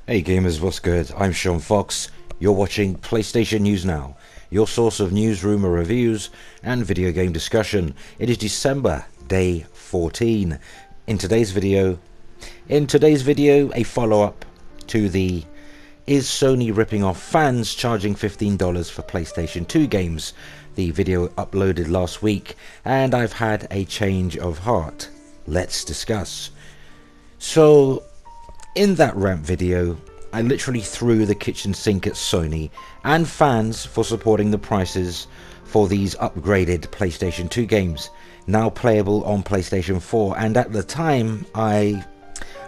Hey gamers, what's good? I'm Sean Fox. You're watching PlayStation News Now, your source of news, rumor, reviews, and video game discussion. It is December, day 14. In today's video, a follow-up to the "Is Sony ripping off fans charging $15 for PlayStation 2 games?" The video uploaded last week, and I've had a change of heart. Let's discuss. So, in that rant video, I literally threw the kitchen sink at Sony and fans for supporting the prices for these upgraded PlayStation 2 games, now playable on PlayStation 4, and at the time I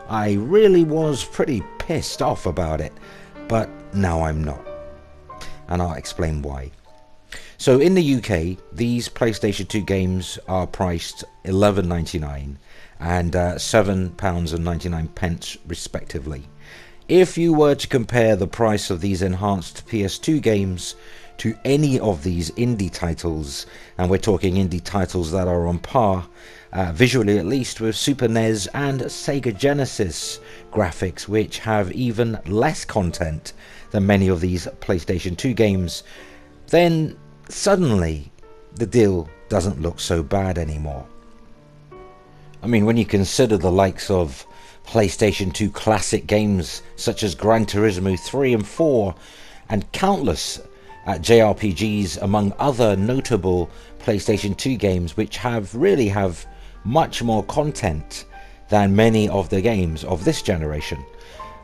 really was pretty pissed off about it, but now I'm not, and I'll explain why. So in the UK, these PlayStation 2 games are priced £11.99 and £7.99 respectively. If you were to compare the price of these enhanced PS2 games to any of these indie titles, and we're talking indie titles that are on par, visually at least, with Super NES and Sega Genesis graphics, which have even less content than many of these PlayStation 2 games, then suddenly the deal doesn't look so bad anymore. I mean, when you consider the likes of PlayStation 2 classic games such as Gran Turismo 3 and 4 and countless JRPGs among other notable PlayStation 2 games, which really have much more content than many of the games of this generation.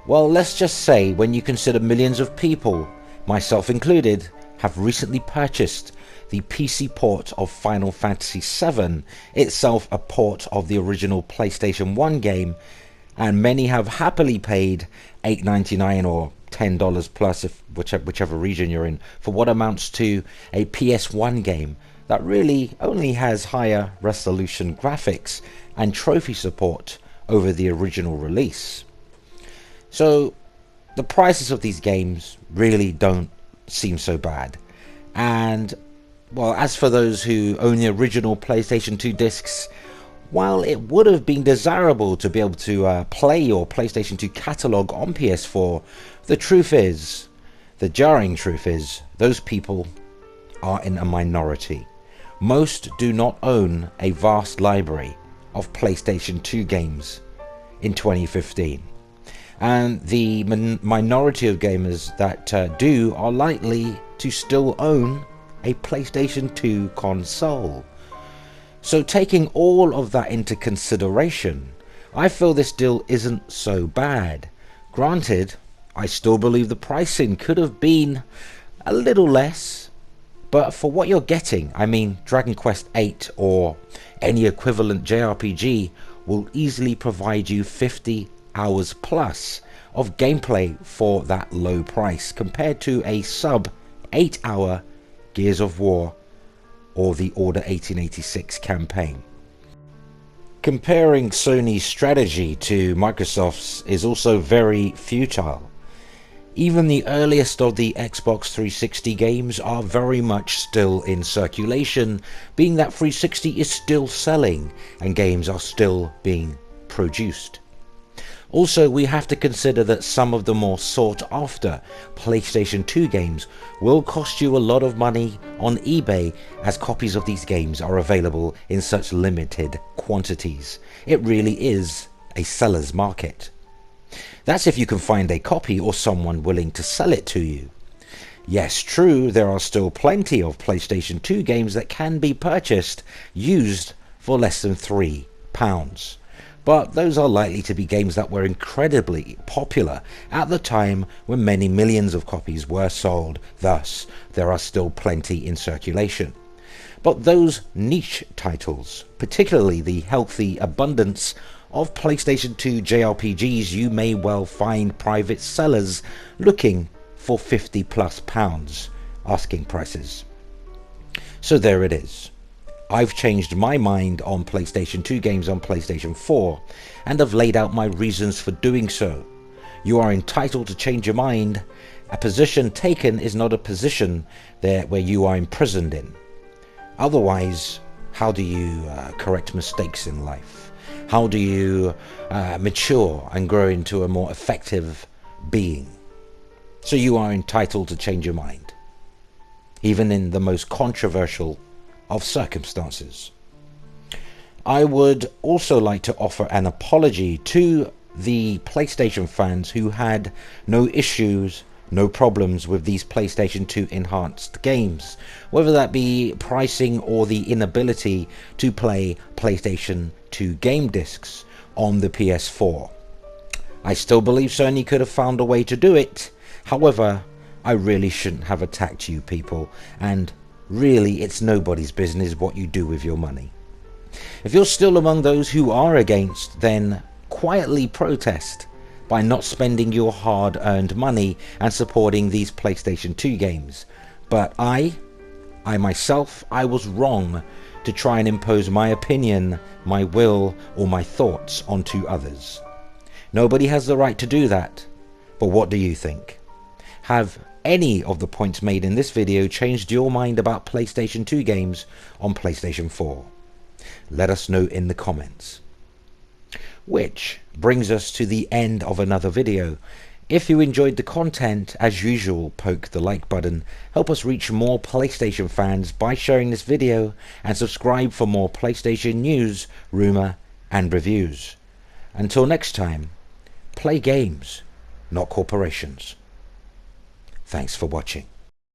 Well, let's just say when you consider millions of people, myself included, have recently purchased the PC port of Final Fantasy VII, itself a port of the original PlayStation 1 game, and many have happily paid $8.99 or $10 plus, if whichever region you're in, for what amounts to a PS1 game that really only has higher resolution graphics and trophy support over the original release. So the prices of these games really don't seem so bad. And well, as for those who own the original PlayStation 2 discs, while it would have been desirable to be able to play your PlayStation 2 catalog on PS4, the jarring truth is, those people are in a minority. Most do not own a vast library of PlayStation 2 games in 2015. And the minority of gamers that do are likely to still own a PlayStation 2 console. So taking all of that into consideration, I feel this deal isn't so bad. Granted, I still believe the pricing could have been a little less, but for what you're getting, I mean, Dragon Quest VIII or any equivalent JRPG will easily provide you 50 hours plus of gameplay for that low price, compared to a sub 8-hour Gears of War or the Order 1886 campaign. Comparing Sony's strategy to Microsoft's is also very futile. Even the earliest of the Xbox 360 games are very much still in circulation, being that 360 is still selling and games are still being produced. Also, we have to consider that some of the more sought after PlayStation 2 games will cost you a lot of money on eBay, as copies of these games are available in such limited quantities. It really is a seller's market. That's if you can find a copy or someone willing to sell it to you. Yes, true, there are still plenty of PlayStation 2 games that can be purchased used for less than £3. But those are likely to be games that were incredibly popular at the time when many millions of copies were sold, thus there are still plenty in circulation. But those niche titles, particularly the healthy abundance of PlayStation 2 JRPGs, you may well find private sellers looking for £50+ asking prices. So there it is. I've changed my mind on PlayStation 2 games on PlayStation 4 and have laid out my reasons for doing so. You are entitled to change your mind. A position taken is not a position where you are imprisoned in. Otherwise, how do you correct mistakes in life? How do you mature and grow into a more effective being. So you are entitled to change your mind, even in the most controversial of circumstances. I would also like to offer an apology to the PlayStation fans who had no issues, no problems with these PlayStation 2 enhanced games, whether that be pricing or the inability to play PlayStation 2 game discs on the PS4. I still believe Sony could have found a way to do it. However, I really shouldn't have attacked you people, and really it's nobody's business what you do with your money. If you're still among those who are against, then quietly protest by not spending your hard-earned money and supporting these PlayStation 2 games. But I myself, I was wrong to try and impose my opinion, my will, or my thoughts onto others. Nobody has the right to do that. But what do you think? Have any of the points made in this video changed your mind about PlayStation 2 games on PlayStation 4? Let us know in the comments. Which brings us to the end of another video. If you enjoyed the content, as usual, poke the like button, help us reach more PlayStation fans by sharing this video, and subscribe for more PlayStation news, rumour and reviews. Until next time, play games, not corporations. Thanks for watching.